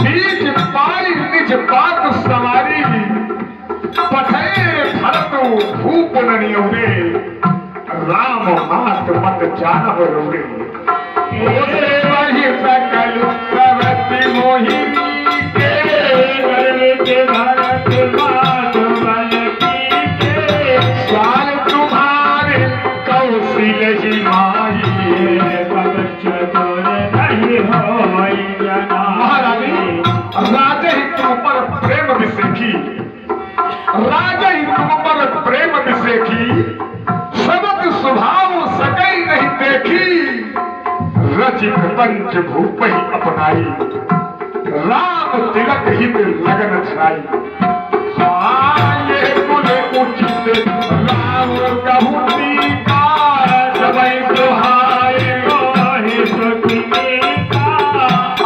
बीच पाई निज बात सवारी पठे भरत भूप ननियौरे राम मात मत जानव रोरे ओसे वही सकल प्रवृत्ति मोहिनी के भरत मात बल की के स्वाल तुम्हारे कौशिल ही माई चतुर नहीं होई जना। महारानी राजा ही तुम पर प्रेम विसेखी राजा ही तुम पर प्रेम विसेखी सबक स्वभाव सकई नहीं देखी रचित पंच भूप ही अपनाई राम तिलक ही लगन छाई। ये कुल उचित राम कहूती का सबई सुहाए गोहि सुखी का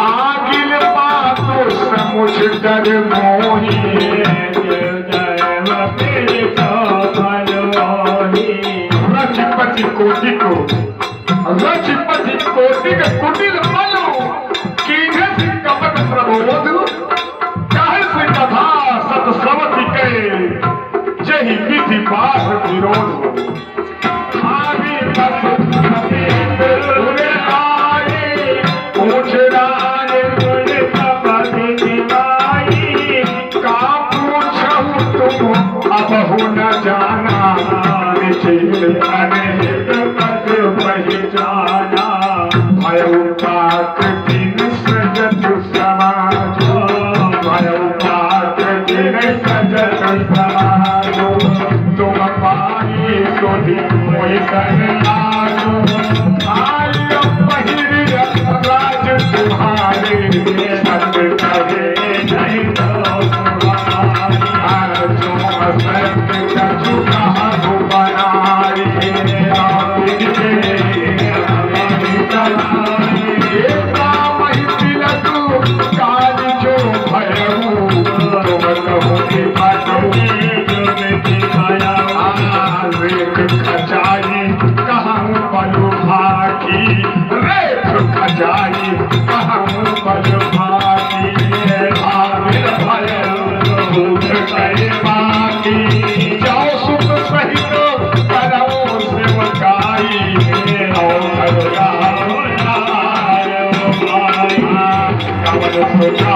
आगिल पातो समुझ डर मोही रचिपति कोटि को रचिपति कोटि के कुटिल बलो कीन्हे से कपट प्रबोध काहे से कथा सतसवति के जहि विधि बाध विरोध आगे बस उरे आए पूछ राय बोले तपति दिवाई का पूछहु तुम अबहु न जाना अनेक पद पहचाना भयउ पाक दिन सजत समाज भयउ पाक दिन सजत समाज तुम पाई सोधी मोहि कन्याजो आय पहिर राज तुम्हारे सत कहे नहीं तो तुम्हारे जो सत्य कछु कहा Oh,